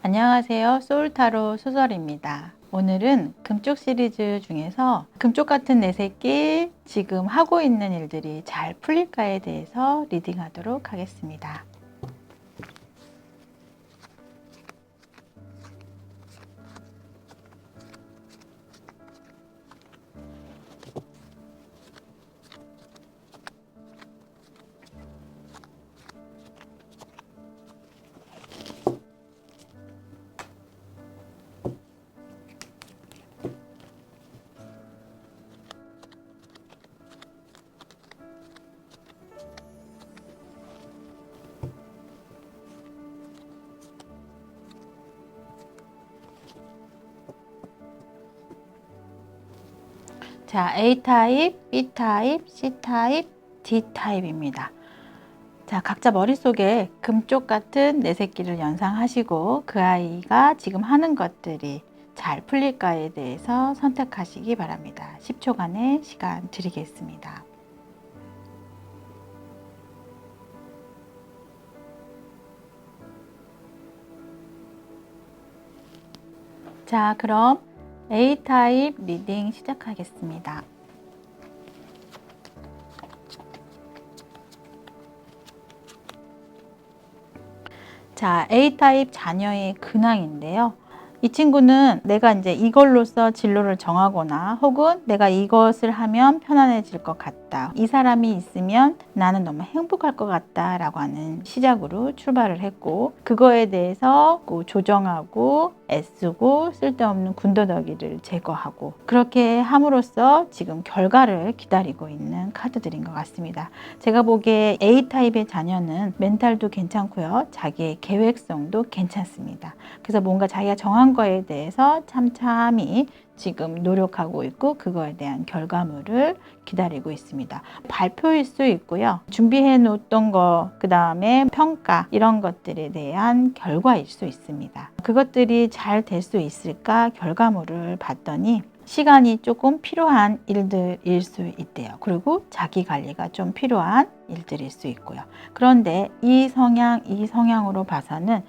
안녕하세요. 소울타로 소설입니다. 오늘은 금쪽 시리즈 중에서 금쪽 같은 내 새끼 지금 하고 있는 일들이 잘 풀릴까에 대해서 리딩하도록 하겠습니다. 자, A타입, B타입, C타입, D타입입니다. 자, 각자 머릿속에 금쪽 같은 내 새끼를 연상하시고 그 아이가 지금 하는 것들이 잘 풀릴까에 대해서 선택하시기 바랍니다. 10초간의 시간 드리겠습니다. 자, 그럼 A타입 리딩 시작하겠습니다. 자, A타입 자녀의 근황인데요. 이 친구는 내가 이제 이걸로써 진로를 정하거나 혹은 내가 이것을 하면 편안해질 것 같다. 이 사람이 있으면 나는 너무 행복할 것 같다 라고 하는 시작으로 출발을 했고, 그거에 대해서 조정하고 애쓰고 쓸데없는 군더더기를 제거하고, 그렇게 함으로써 지금 결과를 기다리고 있는 카드들인 것 같습니다. 제가 보기에 A타입의 자녀는 멘탈도 괜찮고요. 자기의 계획성도 괜찮습니다. 그래서 뭔가 자기가 정한 거에 대해서 참참히 지금 노력하고 있고 그거에 대한 결과물을 기다리고 있습니다. 발표일 수 있고요. 준비해 놓았던 거, 그 다음에 평가 이런 것들에 대한 결과일 수 있습니다. 그것들이 잘 될 수 있을까 결과물을 봤더니 시간이 조금 필요한 일들일 수 있대요. 그리고 자기 관리가 좀 필요한 일들일 수 있고요. 그런데 이 성향으로 봐서는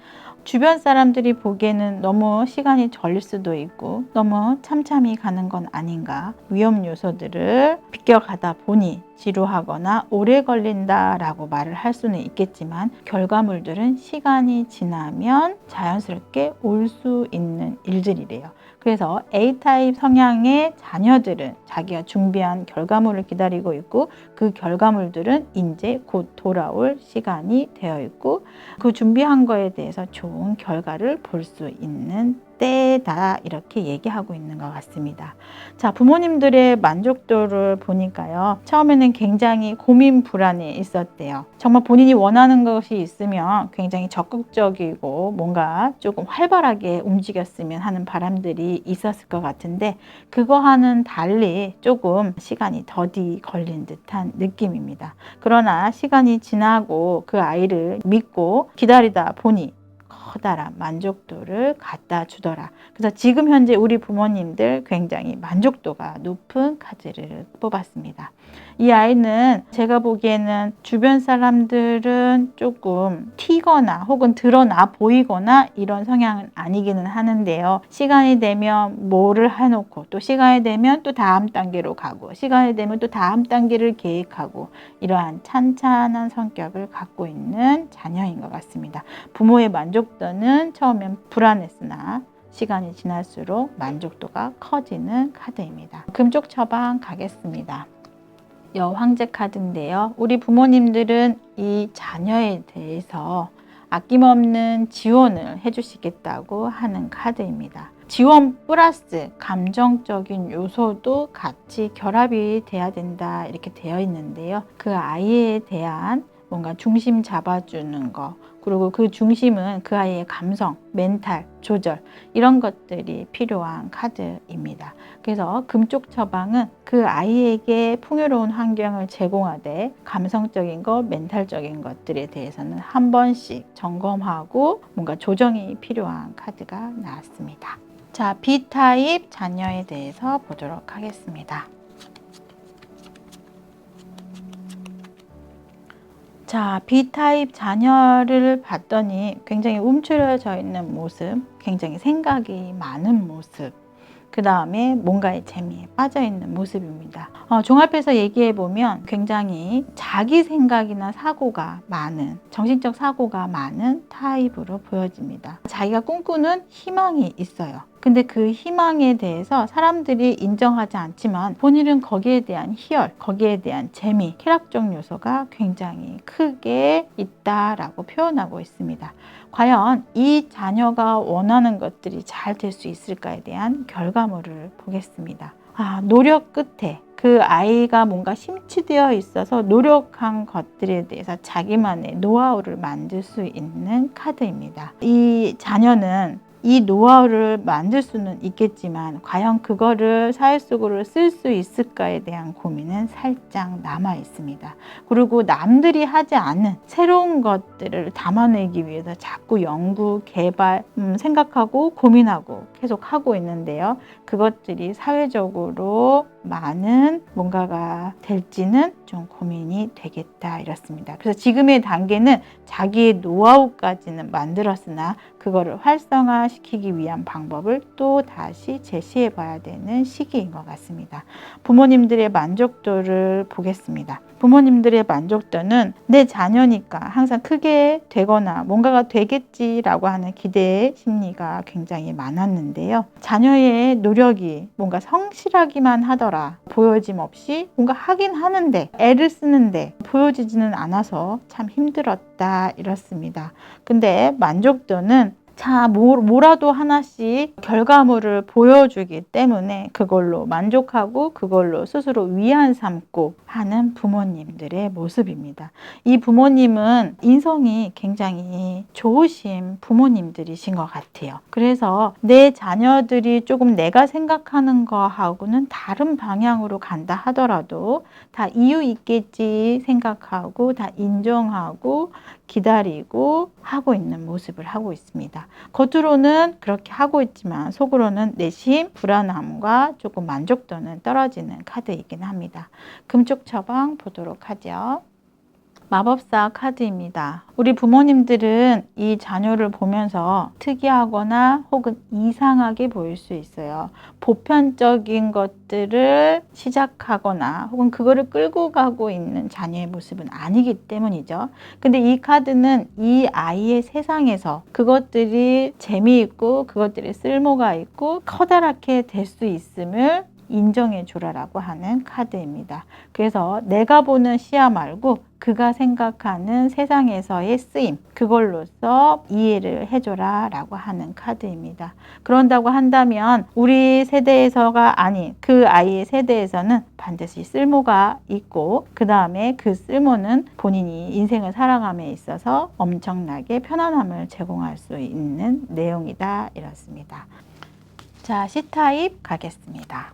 주변 사람들이 보기에는 너무 시간이 걸릴 수도 있고 너무 참참히 가는 건 아닌가, 위험 요소들을 비껴가다 보니 지루하거나 오래 걸린다라고 말을 할 수는 있겠지만 결과물들은 시간이 지나면 자연스럽게 올 수 있는 일들이래요. 그래서 A타입 성향의 자녀들은 자기가 준비한 결과물을 기다리고 있고 그 결과물들은 이제 곧 돌아올 시간이 되어 있고 그 준비한 거에 대해서 좋은 결과를 볼 수 있는 때다, 이렇게 얘기하고 있는 것 같습니다. 자, 부모님들의 만족도를 보니까요. 처음에는 굉장히 고민 불안이 있었대요. 정말 본인이 원하는 것이 있으면 굉장히 적극적이고 뭔가 조금 활발하게 움직였으면 하는 바람들이 있었을 것 같은데 그거와는 달리 조금 시간이 더디 걸린 듯한 느낌입니다. 그러나 시간이 지나고 그 아이를 믿고 기다리다 보니 커다란 만족도를 갖다 주더라. 그래서 지금 현재 우리 부모님들 굉장히 만족도가 높은 카드를 뽑았습니다. 이 아이는 제가 보기에는 주변 사람들은 조금 튀거나 혹은 드러나 보이거나 이런 성향은 아니기는 하는데요. 시간이 되면 뭐를 해놓고 또 시간이 되면 또 다음 단계로 가고 시간이 되면 또 다음 단계를 계획하고 이러한 찬찬한 성격을 갖고 있는 자녀인 것 같습니다. 부모의 만족도는 처음엔 불안했으나 시간이 지날수록 만족도가 커지는 카드입니다. 금쪽 처방 가겠습니다. 여황제 카드인데요. 우리 부모님들은 이 자녀에 대해서 아낌없는 지원을 해주시겠다고 하는 카드입니다. 지원 플러스 감정적인 요소도 같이 결합이 돼야 된다, 이렇게 되어 있는데요. 그 아이에 대한 뭔가 중심 잡아주는 거, 그리고 그 중심은 그 아이의 감성, 멘탈, 조절 이런 것들이 필요한 카드입니다. 그래서 금쪽 처방은 그 아이에게 풍요로운 환경을 제공하되 감성적인 것, 멘탈적인 것들에 대해서는 한 번씩 점검하고 뭔가 조정이 필요한 카드가 나왔습니다. 자, B타입 자녀에 대해서 보도록 하겠습니다. 자, B타입 자녀를 봤더니 굉장히 움츠러져 있는 모습, 굉장히 생각이 많은 모습, 그 다음에 뭔가의 재미에 빠져 있는 모습입니다. 종합해서 얘기해 보면 굉장히 자기 생각이나 사고가 많은, 정신적 사고가 많은 타입으로 보여집니다. 자기가 꿈꾸는 희망이 있어요. 근데 그 희망에 대해서 사람들이 인정하지 않지만 본인은 거기에 대한 희열, 거기에 대한 재미, 쾌락적 요소가 굉장히 크게 있다라고 표현하고 있습니다. 과연 이 자녀가 원하는 것들이 잘 될 수 있을까에 대한 결과물을 보겠습니다. 노력 끝에 그 아이가 뭔가 심취되어 있어서 노력한 것들에 대해서 자기만의 노하우를 만들 수 있는 카드입니다. 이 자녀는 이 노하우를 만들 수는 있겠지만 과연 그거를 사회 속으로 쓸 수 있을까에 대한 고민은 살짝 남아 있습니다. 그리고 남들이 하지 않은 새로운 것들을 담아내기 위해서 자꾸 연구, 개발, 생각하고 고민하고 계속 하고 있는데요. 그것들이 사회적으로 많은 뭔가가 될지는 좀 고민이 되겠다 이렇습니다. 그래서 지금의 단계는 자기의 노하우까지는 만들었으나 그거를 활성화시키기 위한 방법을 또 다시 제시해 봐야 되는 시기인 것 같습니다. 부모님들의 만족도를 보겠습니다. 부모님들의 만족도는 내 자녀니까 항상 크게 되거나 뭔가가 되겠지라고 하는 기대 심리가 굉장히 많았는데요. 자녀의 노력이 뭔가 성실하기만 하더라 보여짐 없이 뭔가 하긴 하는데 애를 쓰는데 보여지지는 않아서 참 힘들었다 이렇습니다. 근데 만족도는 뭐라도 하나씩 결과물을 보여주기 때문에 그걸로 만족하고 그걸로 스스로 위안 삼고 하는 부모님들의 모습입니다. 이 부모님은 인성이 굉장히 좋으신 부모님들이신 것 같아요. 그래서 내 자녀들이 조금 내가 생각하는 거하고는 다른 방향으로 간다 하더라도 다 이유 있겠지 생각하고 다 인정하고 기다리고 하고 있는 모습을 하고 있습니다. 겉으로는 그렇게 하고 있지만 속으로는 내심 불안함과 조금 만족도는 떨어지는 카드이긴 합니다. 금쪽 처방 보도록 하죠. 마법사 카드입니다. 우리 부모님들은 이 자녀를 보면서 특이하거나 혹은 이상하게 보일 수 있어요. 보편적인 것들을 시작하거나 혹은 그거를 끌고 가고 있는 자녀의 모습은 아니기 때문이죠. 근데 이 카드는 이 아이의 세상에서 그것들이 재미있고 그것들이 쓸모가 있고 커다랗게 될 수 있음을 인정해 주라라고 하는 카드입니다. 그래서 내가 보는 시야 말고 그가 생각하는 세상에서의 쓰임, 그걸로써 이해를 해줘라 라고 하는 카드입니다. 그런다고 한다면 우리 세대에서가 아닌 그 아이의 세대에서는 반드시 쓸모가 있고 그 다음에 그 쓸모는 본인이 인생을 살아감에 있어서 엄청나게 편안함을 제공할 수 있는 내용이다 이렇습니다. 자, C타입 가겠습니다.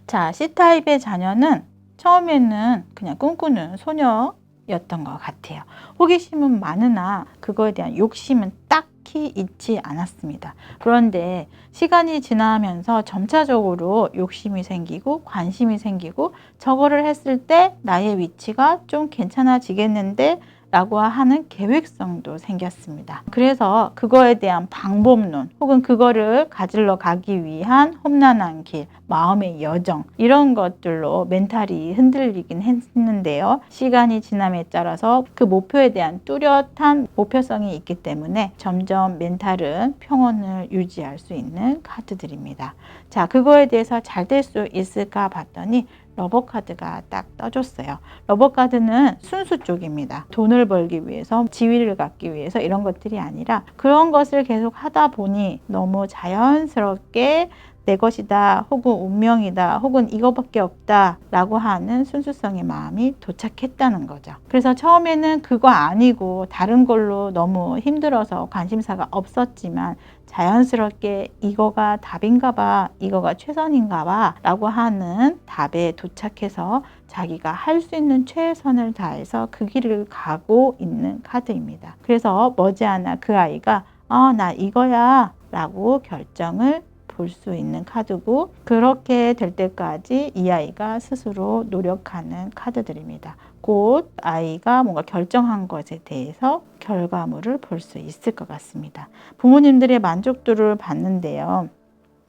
자, C타입의 자녀는 처음에는 그냥 꿈꾸는 소녀였던 것 같아요. 호기심은 많으나 그거에 대한 욕심은 딱히 있지 않았습니다. 그런데 시간이 지나면서 점차적으로 욕심이 생기고 관심이 생기고 저거를 했을 때 나의 위치가 좀 괜찮아지겠는데 라고 하는 계획성도 생겼습니다. 그래서 그거에 대한 방법론 혹은 그거를 가지러 가기 위한 험난한 길, 마음의 여정 이런 것들로 멘탈이 흔들리긴 했는데요. 시간이 지남에 따라서 그 목표에 대한 뚜렷한 목표성이 있기 때문에 점점 멘탈은 평온을 유지할 수 있는 카드들입니다. 자, 그거에 대해서 잘 될 수 있을까 봤더니 러버 카드가 딱 떠줬어요. 러버 카드는 순수 쪽입니다. 돈을 벌기 위해서, 지위를 갖기 위해서 이런 것들이 아니라 그런 것을 계속 하다 보니 너무 자연스럽게 내 것이다 혹은 운명이다 혹은 이거밖에 없다 라고 하는 순수성의 마음이 도착했다는 거죠. 그래서 처음에는 그거 아니고 다른 걸로 너무 힘들어서 관심사가 없었지만 자연스럽게 이거가 답인가 봐, 이거가 최선인가 봐 라고 하는 답에 도착해서 자기가 할 수 있는 최선을 다해서 그 길을 가고 있는 카드입니다. 그래서 머지않아 그 아이가 나 이거야 라고 결정을 볼 수 있는 카드고, 그렇게 될 때까지 이 아이가 스스로 노력하는 카드들입니다. 곧 아이가 뭔가 결정한 것에 대해서 결과물을 볼 수 있을 것 같습니다. 부모님들의 만족도를 봤는데요.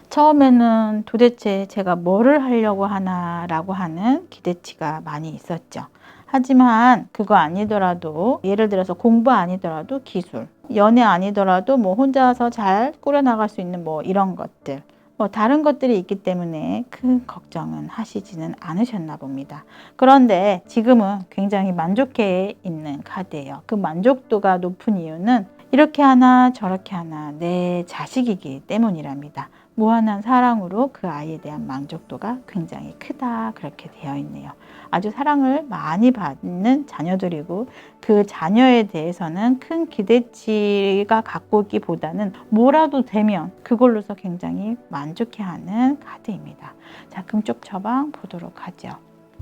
처음에는 도대체 제가 뭐를 하려고 하나라고 하는 기대치가 많이 있었죠. 하지만 그거 아니더라도, 예를 들어서 공부 아니더라도 기술, 연애 아니더라도 뭐 혼자서 잘 꾸려나갈 수 있는 뭐 이런 것들, 뭐 다른 것들이 있기 때문에 큰 걱정은 하시지는 않으셨나 봅니다. 그런데 지금은 굉장히 만족해 있는 카드예요. 그 만족도가 높은 이유는 이렇게 하나 저렇게 하나 내 자식이기 때문이랍니다. 무한한 사랑으로 그 아이에 대한 만족도가 굉장히 크다, 그렇게 되어 있네요. 아주 사랑을 많이 받는 자녀들이고, 그 자녀에 대해서는 큰 기대치가 갖고 있기보다는 뭐라도 되면 그걸로서 굉장히 만족해하는 카드입니다. 자, 금쪽 처방 보도록 하죠.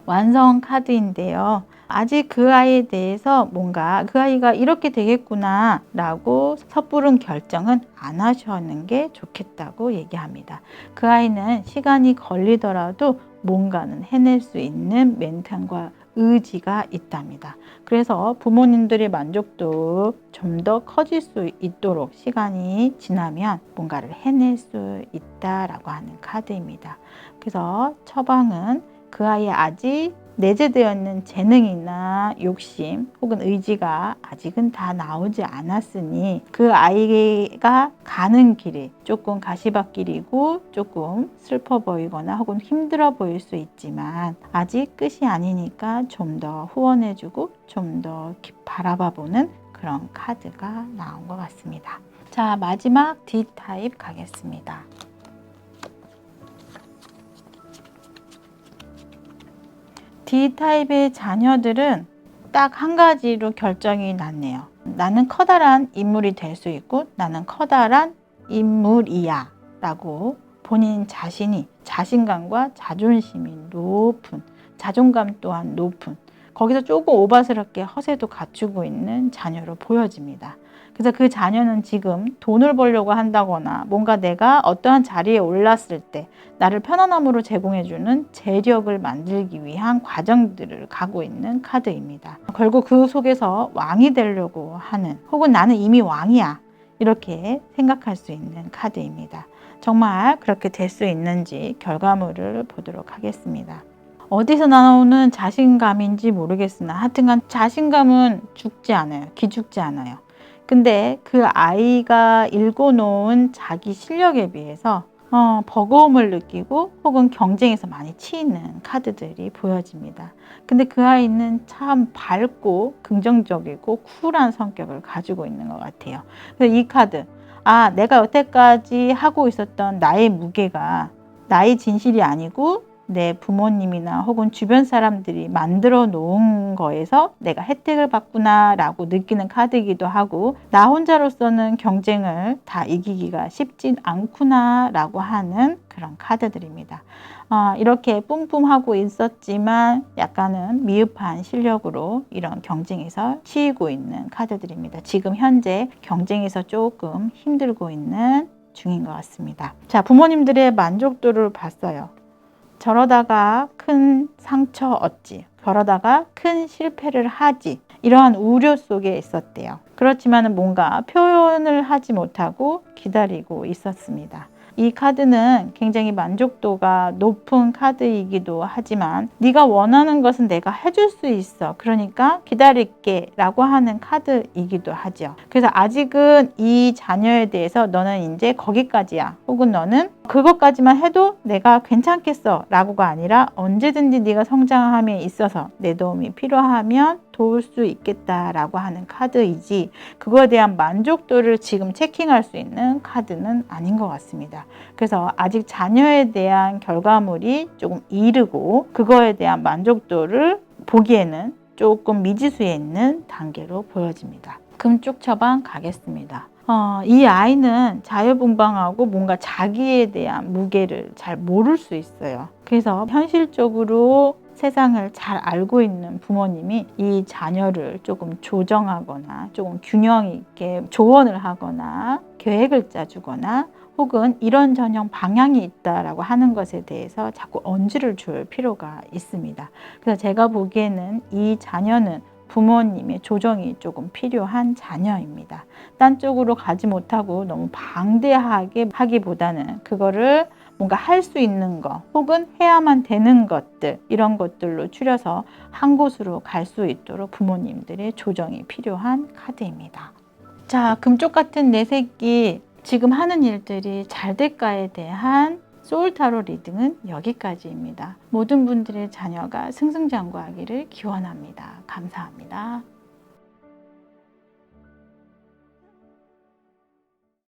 완성 카드인데요. 아직 그 아이에 대해서 뭔가 그 아이가 이렇게 되겠구나 라고 섣부른 결정은 안 하시는 게 좋겠다고 얘기합니다. 그 아이는 시간이 걸리더라도 뭔가는 해낼 수 있는 멘탈과 의지가 있답니다. 그래서 부모님들의 만족도 좀 더 커질 수 있도록 시간이 지나면 뭔가를 해낼 수 있다라고 하는 카드입니다. 그래서 처방은 그 아이의 아직 내재되어 있는 재능이나 욕심 혹은 의지가 아직은 다 나오지 않았으니, 그 아이가 가는 길이 조금 가시밭길이고 조금 슬퍼 보이거나 혹은 힘들어 보일 수 있지만 아직 끝이 아니니까 좀 더 후원해주고 좀 더 바라봐보는 그런 카드가 나온 것 같습니다. 자, 마지막 D타입 가겠습니다. D타입의 자녀들은 딱 한 가지로 결정이 났네요. 나는 커다란 인물이 될 수 있고 나는 커다란 인물이야 라고 본인 자신이 자신감과 자존심이 높은, 자존감 또한 높은, 거기서 조금 오바스럽게 허세도 갖추고 있는 자녀로 보여집니다. 그래서 그 자녀는 지금 돈을 벌려고 한다거나 뭔가 내가 어떠한 자리에 올랐을 때 나를 편안함으로 제공해주는 재력을 만들기 위한 과정들을 가고 있는 카드입니다. 결국 그 속에서 왕이 되려고 하는, 혹은 나는 이미 왕이야, 이렇게 생각할 수 있는 카드입니다. 정말 그렇게 될 수 있는지 결과물을 보도록 하겠습니다. 어디서 나오는 자신감인지 모르겠으나 하여튼간 자신감은 죽지 않아요. 기죽지 않아요. 근데 그 아이가 읽어놓은 자기 실력에 비해서 버거움을 느끼고 혹은 경쟁에서 많이 치이는 카드들이 보여집니다. 근데 그 아이는 참 밝고 긍정적이고 쿨한 성격을 가지고 있는 것 같아요. 그래서 이 카드, 내가 여태까지 하고 있었던 나의 무게가 나의 진실이 아니고 내 부모님이나 혹은 주변 사람들이 만들어 놓은 거에서 내가 혜택을 받구나 라고 느끼는 카드이기도 하고, 나 혼자로서는 경쟁을 다 이기기가 쉽진 않구나 라고 하는 그런 카드들입니다. 이렇게 뿜뿜하고 있었지만 약간은 미흡한 실력으로 이런 경쟁에서 치이고 있는 카드들입니다. 지금 현재 경쟁에서 조금 힘들고 있는 중인 것 같습니다. 자, 부모님들의 만족도를 봤어요. 저러다가 큰 상처 얻지, 저러다가 큰 실패를 하지, 이러한 우려 속에 있었대요. 그렇지만 뭔가 표현을 하지 못하고 기다리고 있었습니다. 이 카드는 굉장히 만족도가 높은 카드이기도 하지만 네가 원하는 것은 내가 해줄 수 있어, 그러니까 기다릴게 라고 하는 카드이기도 하죠. 그래서 아직은 이 자녀에 대해서 너는 이제 거기까지야, 혹은 너는 그것까지만 해도 내가 괜찮겠어 라고가 아니라 언제든지 네가 성장함에 있어서 내 도움이 필요하면 도울 수 있겠다라고 하는 카드이지, 그거에 대한 만족도를 지금 체킹할 수 있는 카드는 아닌 것 같습니다. 그래서 아직 자녀에 대한 결과물이 조금 이르고 그거에 대한 만족도를 보기에는 조금 미지수에 있는 단계로 보여집니다. 금쪽 처방 가겠습니다. 이 아이는 자유분방하고 뭔가 자기에 대한 무게를 잘 모를 수 있어요. 그래서 현실적으로 세상을 잘 알고 있는 부모님이 이 자녀를 조금 조정하거나 조금 균형 있게 조언을 하거나 계획을 짜주거나 혹은 이런 전형 방향이 있다라고 하는 것에 대해서 자꾸 언지를 줄 필요가 있습니다. 그래서 제가 보기에는 이 자녀는 부모님의 조정이 조금 필요한 자녀입니다. 딴 쪽으로 가지 못하고 너무 방대하게 하기보다는 그거를 뭔가 할 수 있는 것 혹은 해야만 되는 것들, 이런 것들로 추려서 한 곳으로 갈 수 있도록 부모님들의 조정이 필요한 카드입니다. 자, 금쪽 같은 내 새끼, 지금 하는 일들이 잘 될까에 대한 소울타로 리딩은 여기까지입니다. 모든 분들의 자녀가 승승장구하기를 기원합니다. 감사합니다.